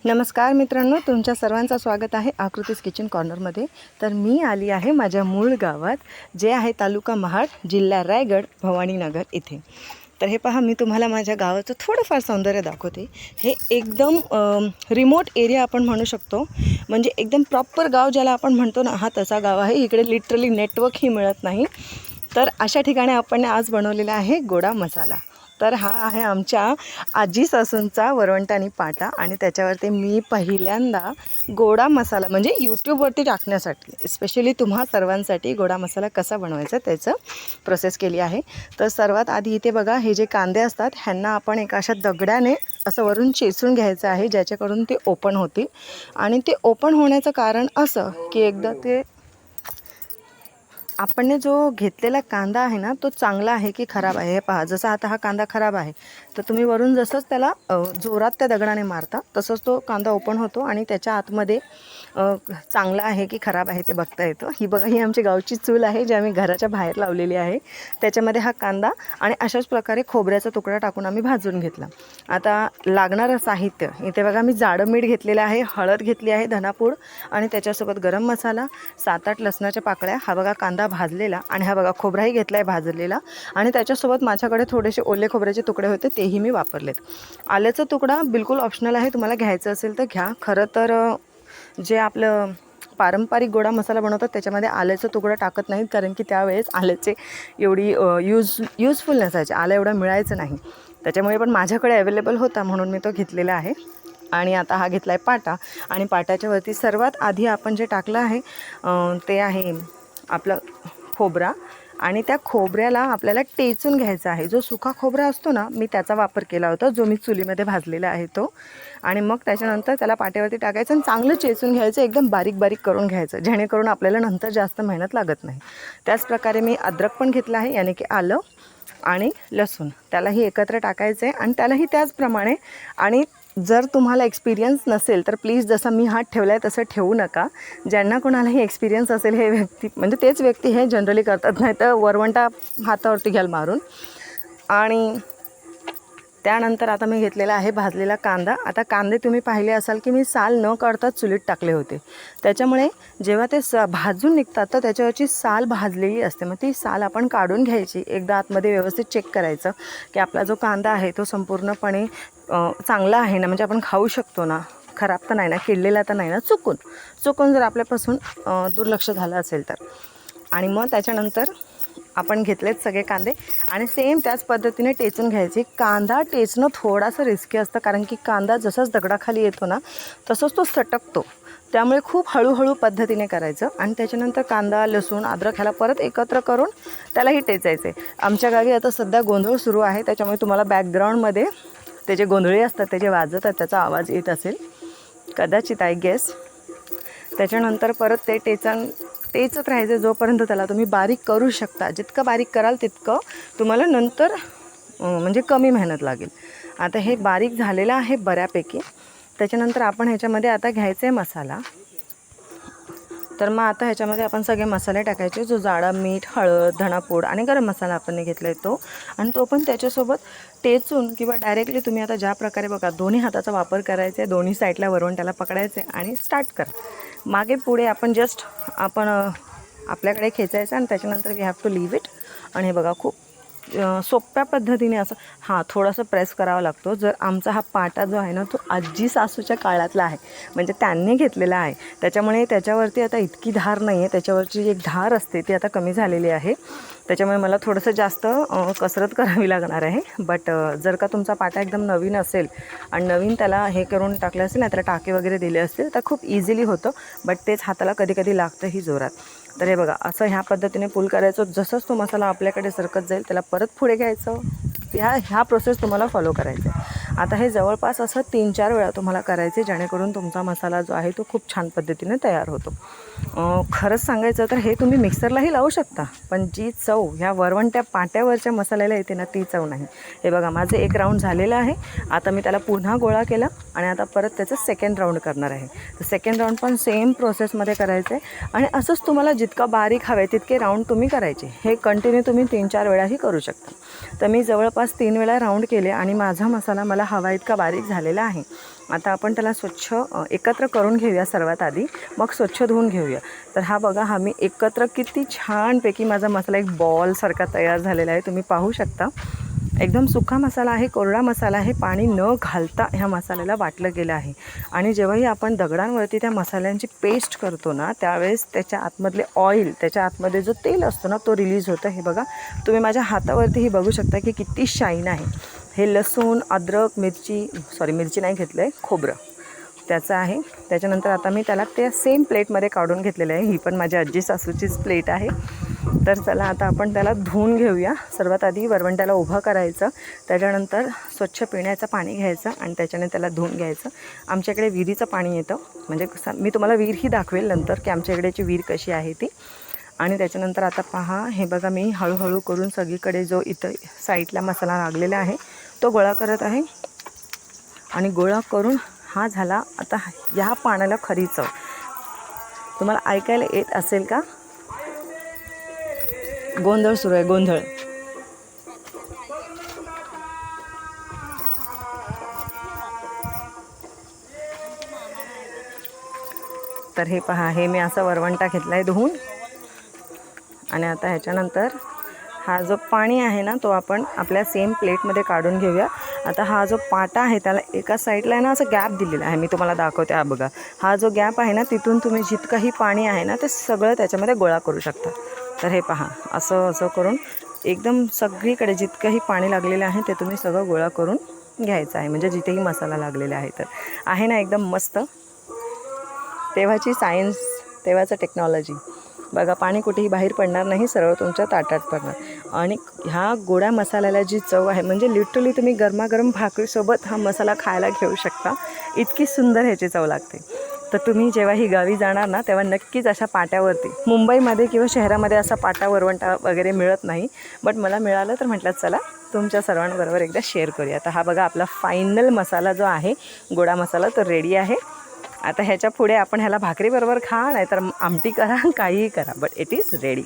नमस्कार मित्रांनो, तुमच्या सर्वांचं स्वागत आहे आकृतीस किचन कॉर्नरमध्ये। तर मी आली आहे माझ्या मूळ गावात, जे आहे तालुका महाड, जिल्हा रायगड, भवानीनगर इथे। तर हे पहा, मी तुम्हाला माझ्या गावाचं थोडंफार सौंदर्य दाखवते। हे एकदम रिमोट एरिया आपण म्हणू शकतो, म्हणजे एकदम प्रॉपर गाव ज्याला आपण म्हणतो ना, हा तसा गाव आहे। इकडे लिटरली नेटवर्कही मिळत नाही। तर अशा ठिकाणी आपण आज बनवलेला आहे गोडा मसाला। तर हा आहे आमच्या आजी सासूंचा वरवंटानी पाटा, आणि त्याच्यावरती मी पहिल्यांदा गोडा मसाला म्हणजे यूट्यूबवरती टाकण्यासाठी स्पेशली तुम्हा सर्वांसाठी गोडा मसाला कसा बनवायचा त्याचं प्रोसेस केली आहे। तर सर्वात आधी इथे बघा, हे जे कांदे असतात ह्यांना आपण एका अशा दगडाने असं वरून चेचून घ्यायचं आहे, ज्याच्याकडून ते ओपन होतील। आणि ते ओपन होण्याचं कारण असं की एकदा ते आपण जो घेतलेला कांदा आहे ना, तो चांगला आहे की खराब आहे हे पहा। जसं आता हा कांदा खराब आहे, तर तुम्ही वरून जसंच त्याला जोरात त्या दगडाने मारता तसंच तो कांदा ओपन होतो आणि त्याच्या आतमध्ये चांगला आहे की खराब आहे ते बघता येतं। ही बघा, ही आमची गावची चूल आहे जी आम्ही घराच्या बाहेर लावलेली आहे। त्याच्यामध्ये हा कांदा आणि अशाच प्रकारे खोबऱ्याचा तुकडा टाकून आम्ही भाजून घेतला। आता लागणारं साहित्य इथे बघा, मी जाडं मीठ घेतलेलं आहे, हळद घेतली आहे, धनापूड, आणि त्याच्यासोबत गरम मसाला, 7-8 लसणाच्या पाकळ्या, हा बघा कांदा भाजलेला, आणि हा बघा खोबराही घेतला आहे भाजलेला, आणि त्याच्यासोबत माझ्याकडे थोडेसे ओले खोबऱ्याचे तुकडे होते तेही मी वापरलेत। आल्याचा तुकडा बिलकुल ऑप्शनल आहे, तुम्हाला घ्यायचं असेल तर घ्या। खरं तर जे आपलं पारंपरिक गोडा मसाला बनवतात त्याच्यामध्ये आल्याचा तुकडा टाकत नाहीत, कारण की त्यावेळेस आल्याचे एवढी यूजफुल नसायचे, आलं एवढं मिळायचं नाही, त्याच्यामुळे पण माझ्याकडे अवेलेबल होता म्हणून मी तो घेतलेला आहे। आणि आता हा घेतला आहे पाटा, आणि पाट्याच्या वरती सर्वात आधी आपण जे टाकलं आहे ते आहे आपलं खोबरा, आणि त्या खोबऱ्याला आपल्याला टेचून घ्यायचा आहे। जो सुका खोबरा असतो ना, मी त्याचा वापर केला होता, जो मी चुलीमध्ये भाजलेला आहे तो। आणि मग त्याच्यानंतर त्याला पाट्यावरती टाकायचं आणि चांगलं चेचून घ्यायचं, एकदम बारीक बारीक करून घ्यायचं, जेणेकरून आपल्याला नंतर जास्त मेहनत लागत नाही। त्याचप्रकारे मी अद्रक पण घेतला आहे, यानी की आलं आणि लसूण, त्यालाही एकत्र टाकायचं आहे आणि त्यालाही त्याचप्रमाणे। आणि जर तुम्हाला एक्सपिरियन्स नसेल तर प्लीज जसा मी हात ठेवला आहे तसं ठेवू नका। ज्यांना कोणालाही एक्सपिरियन्स असेल हे व्यक्ती म्हणजे तेच व्यक्ती हे जनरली करतात, नाही तर वरवंटा हातावरती घ्याल मारून। आणि त्यानंतर आता मी घेतलेला आहे भाजलेला कांदा। आता कांदे तुम्ही पाहिले असाल की मी साल न काढता चुलीत टाकले होते, त्याच्यामुळे जेव्हा ते भाजून निघतात तर त्याच्यावरची साल भाजलेली असते, मग ती साल आपण काढून घ्यायची। एकदा आतमध्ये व्यवस्थित चेक करायचं की आपला जो कांदा आहे तो संपूर्णपणे चांगला आहे ना, म्हणजे आपण खाऊ शकतो ना, खराब तर नाही ना, किडलेला तर नाही ना, चुकून जर आपल्यापासून दुर्लक्ष झालं असेल तर। आणि मग त्याच्यानंतर आपण घेतलेत सगळे कांदे आणि सेम त्याच पद्धतीने टेचून घ्यायचे। कांदा टेचणं थोडासा रिस्की असतं, कारण की कांदा जसंच दगडाखाली येतो ना तसंच तो सटकतो, त्यामुळे खूप हळूहळू पद्धतीने करायचं। आणि त्याच्यानंतर कांदा, लसूण, अद्रक ह्याला परत एकत्र करून त्यालाही टेचायचे। आमच्या गावी आता सध्या गोंधळ सुरू आहे, त्याच्यामुळे तुम्हाला बॅकग्राऊंडमध्ये ते जे गोंधळी असतात ते जे वाजतात त्याचा आवाज येत असेल कदाचित, आय गेस। त्याच्यानंतर परत ते टेचत राहायचं जोपर्यंत त्याला तुम्ही बारीक करू शकता। जितकं बारीक कराल तितकं तुम्हाला नंतर म्हणजे कमी मेहनत लागेल। आता हे बारीक झालेलं आहे बऱ्यापैकी। त्याच्यानंतर आपण ह्याच्यामध्ये आता घ्यायचं आहे मसाला। तर मग आता ह्याच्यामध्ये आपण सगळे मसाले टाकायचे, जो जाडा मीठ, हळद, धणापूड आणि गरम मसाला आपण घेतला आहे तो, आणि तो पण त्याच्यासोबत टेचून किंवा डायरेक्टली तुम्ही आता ज्या प्रकारे बघा दोन्ही हाताचा वापर करायचा आहे, दोन्ही साईडला वरवंट्याला पकडायचं आहे आणि स्टार्ट करा। मागे पुढे आपण जस्ट आपल्याकडे खेचायचं आणि त्याच्यानंतर we have to leave it. आणि हे बघा, खूप सोप्या पद्धतीने असं थोडंसं प्रेस करावा लागतो। जर आमचा हा पाटा जो आहे ना तो आजी सासूच्या काळातला आहे, म्हणजे त्यांनी घेतलेला आहे, त्याच्यामुळे त्याच्यावरती आता इतकी धार नाही आहे, त्याच्यावरची एक धार असते ती आता कमी झालेली आहे, त्याच्यामुळे मला थोडंसं जास्त कसरत करावी लागणार आहे। बट जर का तुमचा पाटा एकदम नवीन असेल आणि नवीन त्याला हे करून टाकलं असेल ना, त्याला टाके वगैरे दिले असतील तर खूप इझिली होतं, बट तेच हाताला कधी कधी लागतंही जोरात। तर हे बघा, असं ह्या पद्धतीने पुल करायचं। जसंच तो मसाला आपल्याकडे सरकत जाईल त्याला परत पुढे घ्यायचं। ह्या प्रोसेस तुम्हाला फॉलो करायचं आहे। आता हे जवळपास असं 3-4 वेळा तुम्हाला करायचे, जेणेकरून तुमचा मसाला जो आहे तो खूप छान पद्धतीने तयार होतो। खरंच सांगायचं तर हे तुम्ही मिक्सरलाही लावू शकता, पण जी चव ह्या वरवंट्या पाट्यावरच्या मसाल्याला येते ना, ती चव नाही। हे बघा, माझे एक राऊंड झालेलं आहे। आता मी त्याला पुन्हा गोळा केला आणि आता परत त्याचं सेकंड राऊंड करणार आहे। तर सेकंड राऊंड पण सेम प्रोसेसमध्ये करायचं आहे, आणि असंच तुम्हाला जितका बारीक हवे तितके राऊंड तुम्ही करायचे। हे कंटिन्यू तुम्ही 3-4 वेळाही करू शकता। तर मी जवळपास 3 वेळा राऊंड केले आणि माझा मसाला मला हवा इतका बारीक झालेला आहे। आता आपण त्याला स्वच्छ एकत्र करून घेऊया सर्वात आधी, मग स्वच्छ धुवून घेऊया. तर हा बघा, हा मी एकत्र किती छानपैकी माझा मसाला एक बॉलसारखा तयार झालेला आहे. तुम्ही पाहू शकता, एकदम सुका मसाला आहे, कोरडा मसाला आहे. पाणी न घालता ह्या मसाल्याला वाटलं गेलं आहे. आणि जेव्हाही आपण दगडांवरती त्या मसाल्यांची पेस्ट करतो ना, त्यावेळेस त्याच्या आतमधले ऑइल, त्याच्या आतमध्ये जो तेल असतो ना, तो रिलीज होतं. हे बघा, तुम्ही माझ्या हातावरतीही बघू शकता की किती शाईन आहे. हे लसूण, अद्रक, मिरची नाही घेतलं आहे, खोबरं त्याचं आहे. त्याच्यानंतर आता मी त्याला त्या सेम प्लेटमध्ये काढून घेतलेलं आहे. ही पण माझ्या आजी सासूचीच प्लेट आहे. तर चला आता आपण त्याला धुवून घेऊया. सर्वात आधी वरवंट्याला उभं करायचं, त्याच्यानंतर स्वच्छ पिण्याचं पाणी घ्यायचं आणि त्याच्याने त्याला धुवून घ्यायचं. आमच्याकडे विहिरीचं पाणी येतं, म्हणजे मी तुम्हाला विहीरही दाखवेल नंतर की आमच्या इकडेची विहीर कशी आहे ती. आणि त्याच्यानंतर आता पहा, हे बघा, मी हळूहळू करून सगळीकडे जो इथं साईडला मसाला लागलेला आहे तो गोळा करत आहे. आणि गोळा करून हा झाला. आता ह्या पाण्याला खरी चव तुम्हाला ऐकायला येत असेल का? गोंधळ सुरू आहे, गोंधळ. तर हे पहा, हे मी असा वरवंटा घेतला आहे धुवून. आणि आता ह्याच्यानंतर हा जो पाणी आहे ना, तो आपण आपल्या सेम प्लेटमध्ये काढून घेऊया. आता हा जो पाटा आहे त्याला एका साईडला आहे ना असं गॅप दिलेला आहे. मी तुम्हाला दाखवते. हा बघा, हा जो गॅप आहे ना, तिथून तुम्ही जितकंही पाणी आहे ना ते सगळं त्याच्यामध्ये गोळा करू शकता. तर हे पहा, असं असं करून एकदम सगळीकडे जितकंही पाणी लागलेलं आहे ते तुम्ही सगळं गोळा करून घ्यायचं आहे. म्हणजे जिथेही मसाला लागलेला आहे. तर आहे ना एकदम मस्त. तेव्हाची सायन्स, तेव्हाचं टेक्नॉलॉजी. बघा, पाणी कुठेही बाहेर पडणार नाही, सरळ तुमच्या ताटात पडणार. आणि ह्या गोड्या मसाल्याला जी चव आहे, म्हणजे लिटरली तुम्ही गरमागरम भाकरीसोबत हा मसाला खायला घेऊ शकता. इतकी सुंदर ह्याची चव लागते. तर तुम्ही जेव्हाही गावी जाणार ना, तेव्हा नक्कीच अशा पाट्यावरती, मुंबईमध्ये किंवा शहरामध्ये असा पाटा वरवंटा वगैरे मिळत नाही, बट मला मिळालं तर म्हटलं चला तुमच्या सर्वांबरोबर एकदा शेअर करूया. आता हा बघा, आपला फायनल मसाला जो आहे, गोडा मसाला, तो रेडी आहे. आता ह्याच्या पुढे आपण ह्याला भाकरीबरोबर खा, नाहीतर आमटी करा, काहीही करा, बट इट इज रेडी.